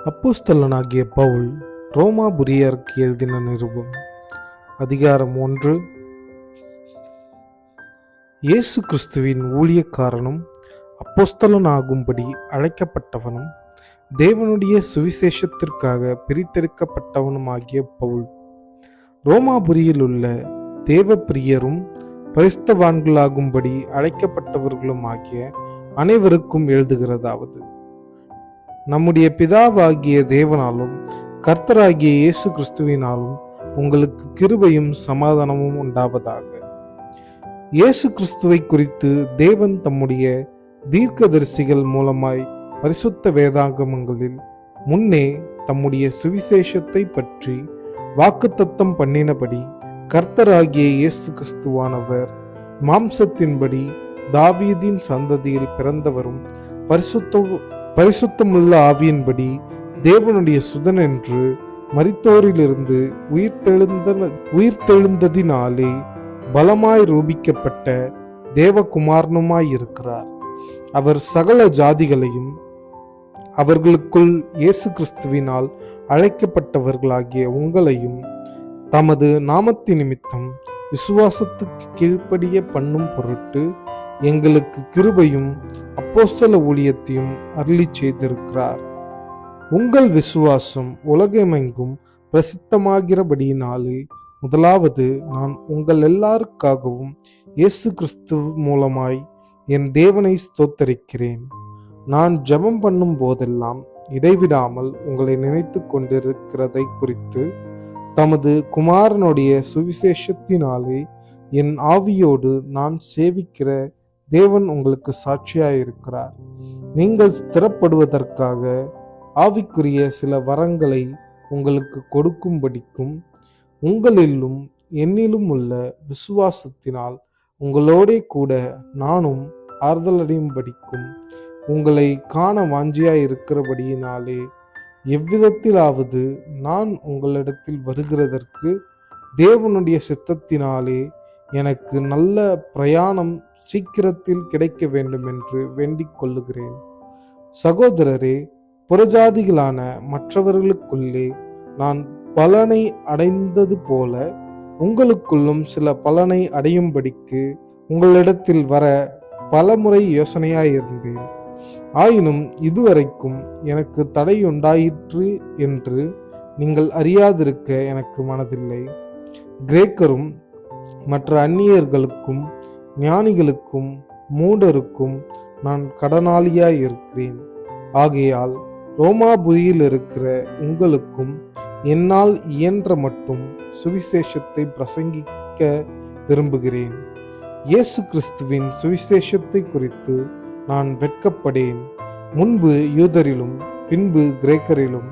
அப்போஸ்தலனாகிய பவுல் ரோமாபுரியருக்கு எழுதின நிருபம் அதிகாரம் 1. இயேசு கிறிஸ்துவின் ஊழியக்காரனும் அப்போஸ்தலனாகும்படி அழைக்கப்பட்டவனும் தேவனுடைய சுவிசேஷத்திற்காக பிரித்தெடுக்கப்பட்டவனுமாகிய பவுல், ரோமாபுரியில் உள்ள தேவ பிரியரும் பரிசுத்தவான்களாகும்படி அழைக்கப்பட்டவர்களும் ஆகிய அனைவருக்கும் எழுதுகிறதாவது, நம்முடைய பிதாவாகிய தேவனாலும் கர்த்தராகிய இயேசு கிறிஸ்துவினாலும் உங்களுக்கு கிருபையும் சமாதானமும் உண்டாவதாக. இயேசு கிறிஸ்துவை குறித்து தேவன் தம்முடைய தீர்க்கதரிசிகள் மூலமாய் பரிசுத்த வேதாகமங்களில் முன்னே தம்முடைய சுவிசேஷத்தை பற்றி வாக்குத்தத்தம் பண்ணினபடி, கர்த்தராகிய இயேசு கிறிஸ்துவானவர் மாம்சத்தின்படி தாவீதின் சந்ததியில் பிறந்தவரும் பரிசுத்தமுள்ள ஆவியின்படி தேவனுடைய சுதன் என்று மரித்தோரிலிருந்து உயிர்த்தெழுந்ததினாலே பலமாய் ரூபிக்கப்பட்ட தேவகுமாரனுமாயிருக்கிறார். அவர் சகல ஜாதிகளையும் அவர்களுக்குள் இயேசு கிறிஸ்துவினால் அழைக்கப்பட்டவர்களாகிய உங்களையும் தமது நாமத்தின் நிமித்தம் விசுவாசத்துக்கு கீழ்ப்படிய பண்ணும் பொருட்டு எங்களுக்கு கிருபையும் அப்போஸ்தல ஊழியத்தையும் அருளி செய்திருக்கிறார். உங்கள் விசுவாசம் உலகமெங்கும் பிரசித்தமாகிறபடியினாலே முதலாவது நான் உங்கள் எல்லாருக்காகவும் இயேசு கிறிஸ்து மூலமாய் என் தேவனை ஸ்தோத்தரிக்கிறேன். நான் ஜெபம் பண்ணும் போதெல்லாம் இடைவிடாமல் உங்களை நினைத்து கொண்டிருக்கிறதை குறித்து தமது குமாரனுடைய சுவிசேஷத்தினாலே என் ஆவியோடு நான் சேவிக்கிற தேவன் உங்களுக்கு சாட்சியாயிருக்கிறார். நீங்கள் ஸ்திரப்படுவதற்காக ஆவிக்குரிய சில வரங்களை உங்களுக்கு கொடுக்கும்படிக்கும் உங்களிலும் என்னிலும் உள்ள விசுவாசத்தினால் உங்களோடே கூட நானும் ஆறுதலடையும்படிக்கும் உங்களை காண வாஞ்சியாயிருக்கிறபடியினாலே எவ்விதத்திலாவது நான் உங்களிடத்தில் வருகிறதற்கு தேவனுடைய சித்தத்தினாலே எனக்கு நல்ல பிரயாணம் சீக்கிரத்தில் கிடைக்க வேண்டும் என்று வேண்டிக் கொள்ளுகிறேன். சகோதரரே, புறஜாதிகளான மற்றவர்களுக்குள்ளே நான் பலனை அடைந்தது போல உங்களுக்குள்ளும் சில பலனை அடையும்படிக்கு உங்களிடத்தில் வர பலமுறை யோசனையாயிருந்தேன். ஆயினும் இதுவரைக்கும் எனக்கு தடையுண்டாயிற்று என்று நீங்கள் அறியாதிருக்க எனக்கு மனதில்லை. கிரேக்கரும் மற்ற அந்நியர்களுக்கும் ஞானிகளுக்கும் மூடருக்கும் நான் கடனாளியாயிருக்கிறேன். ஆகையால் ரோமாபுரியில் இருக்கிற உங்களுக்கும் என்னால் இயன்ற மட்டும் சுவிசேஷத்தை பிரசங்கிக்க விரும்புகிறேன். இயேசு கிறிஸ்துவின் சுவிசேஷத்தை குறித்து நான் வெட்கப்படேன். முன்பு யூதரிலும் பின்பு கிரேக்கரிலும்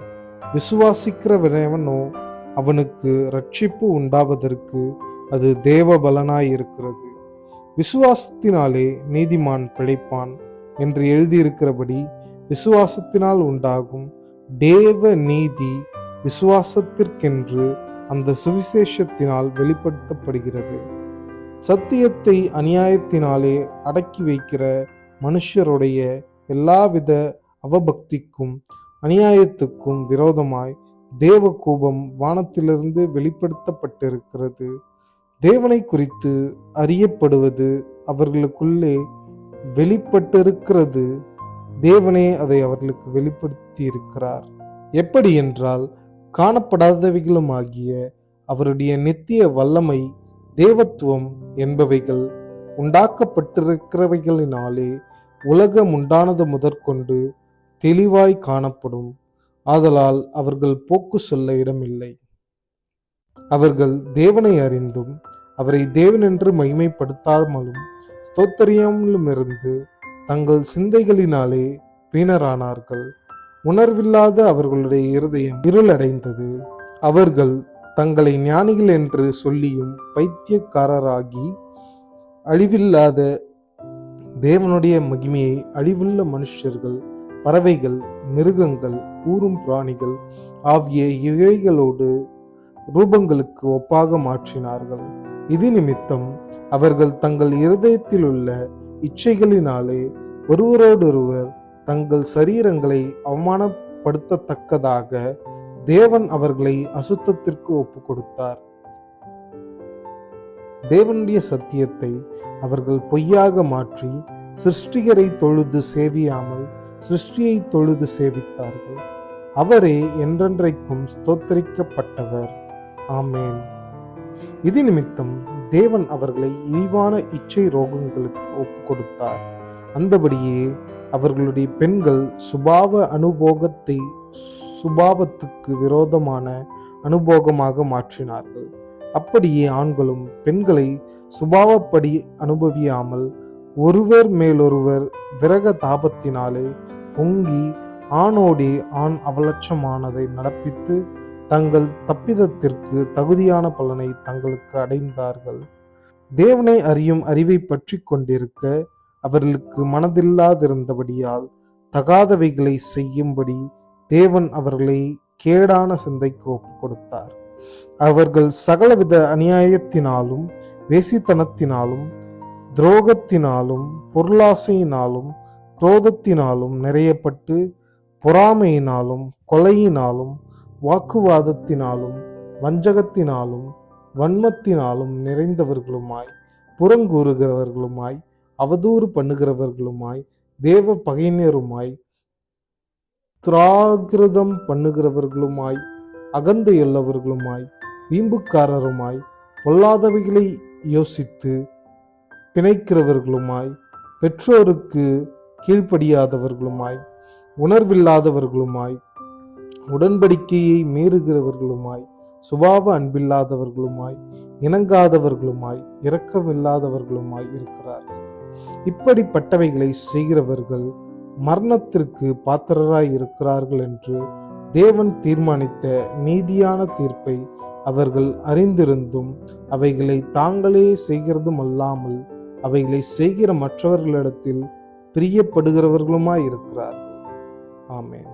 விசுவாசிக்கிறவனோ அவனுக்கு ரட்சிப்பு உண்டாவதற்கு அது தேவ பலனாயிருக்கிறது. விசுவாசத்தினாலே நீதிமான் பிழைப்பான் என்று எழுதியிருக்கிறபடி விசுவாசத்தினால் உண்டாகும் தேவ நீதி விசுவாசத்திற்கென்று அந்த சுவிசேஷத்தினால் வெளிப்படுத்தப்படுகிறது. சத்தியத்தை அநியாயத்தினாலே அடக்கி வைக்கிற மனுஷருடைய எல்லாவித அவபக்திக்கும் அநியாயத்துக்கும் விரோதமாய் தேவ கோபம் வானத்திலிருந்து வெளிப்படுத்தப்பட்டிருக்கிறது. தேவனை குறித்து அறியப்படுவது அவர்களுக்குள்ளே வெளிப்பட்டிருக்கிறது. தேவனே அதை அவர்களுக்கு வெளிப்படுத்தி இருக்கிறார். எப்படி என்றால், காணப்படாதவைகளுமாகிய அவருடைய நித்திய வல்லமை, தேவத்துவம் என்பவைகள் உண்டாக்கப்பட்டிருக்கிறவைகளினாலே உலகம் உண்டானது முதற்கொண்டு தெளிவாய் காணப்படும். ஆதலால் அவர்கள் போக்கு சொல்ல இடமில்லை. அவர்கள் தேவனை அறிந்தும் அவரை தேவனென்று மகிமைப்படுத்தாமலும் ஸ்தோத்திரியாமலுமிருந்து தங்கள் சிந்தைகளினாலே பீனரானார்கள். உணர்வில்லாத அவர்களுடைய இருதயம் இருளடைந்தது. அவர்கள் தங்களை ஞானிகள் என்று சொல்லியும் பைத்தியக்காரராகி அழிவில்லாத தேவனுடைய மகிமையை அழிவுள்ள மனுஷர்கள், பறவைகள், மிருகங்கள், ஊரும் பிராணிகள் ஆகிய இவைகளோடு ரூபங்களுக்கு ஒப்பாக மாற்றினார்கள். இது நிமித்தம் அவர்கள் தங்கள் இருதயத்தில் உள்ள இச்சைகளினாலே ஒருவரோடொருவர் தங்கள் சரீரங்களை படுத்தத்தக்கதாக தேவன் அவர்களை அசுத்தத்திற்கு ஒப்பு கொடுத்தார். தேவனுடைய சத்தியத்தை அவர்கள் பொய்யாக மாற்றி சிருஷ்டிகரை தொழுது சேவியாமல் சிருஷ்டியை தொழுது சேவித்தார்கள். அவரே என்றென்றைக்கும் ஸ்தோத்தரிக்கப்பட்டவர். ஆமேன். இது நிமித்தம் தேவன் அவர்களை இழிவான இச்சை ரோகங்களுக்கு ஒப்பு கொடுத்தார். அந்தபடியே அவர்களுடைய பெண்கள் சுபாவத்துக்கு விரோதமான அனுபோகமாக மாற்றினார்கள். அப்படியே ஆண்களும் பெண்களை சுபாவப்படி அனுபவியாமல் ஒருவர் மேலொருவர் விரக தாபத்தினாலே பொங்கி ஆணோடே ஆண் அவலட்சமானதை நடப்பித்து தங்கள் தப்பிதத்திற்கு தகுதியான பலனை தங்களுக்கு அடைந்தார்கள். தேவனை அறியும் அறிவை பற்றி கொண்டிருக்க அவர்களுக்கு மனதில்லாதிருந்தபடியால் தகாதவைகளை செய்யும்படி தேவன் அவர்களை கேடான சிந்தைக்கு ஒப்பு கொடுத்தார். அவர்கள் சகலவித அநியாயத்தினாலும் வேசித்தனத்தினாலும் துரோகத்தினாலும் பொருளாசையினாலும் குரோதத்தினாலும் நிறையப்பட்டு பொறாமையினாலும் கொலையினாலும் வாக்குவாதத்தினாலும் வஞ்சகத்தினாலும் வன்மத்தினாலும் நிறைந்தவர்களுமாய் புறங்கூறுகிறவர்களுமாய் அவதூறு பண்ணுகிறவர்களுமாய் தேவ பகைஞருமாய் திராகிருதம் பண்ணுகிறவர்களுமாய் அகந்தையுள்ளவர்களுமாய் வீம்புக்காரருமாய் பொல்லாதவைகளை யோசித்து பிணைக்கிறவர்களுமாய் பெற்றோருக்கு கீழ்ப்படியாதவர்களுமாய் உணர்வில்லாதவர்களுமாய் உடன்படிக்கையை மீறுகிறவர்களுமாய் சுபாவ அன்பில்லாதவர்களுமாய் இணங்காதவர்களுமாய் இரக்கமில்லாதவர்களுமாய் இருக்கிறார்கள். இப்படிப்பட்டவைகளை செய்கிறவர்கள் மரணத்திற்கு பாத்திரராய் இருக்கிறார்கள் என்று தேவன் தீர்மானித்த நீதியான தீர்ப்பை அவர்கள் அறிந்திருந்தும் அவைகளை தாங்களே செய்கிறதும் அல்லாமல் அவைகளை செய்கிற மற்றவர்களிடத்தில் பிரியப்படுகிறவர்களுமாய் இருக்கிறார்கள். ஆமென்.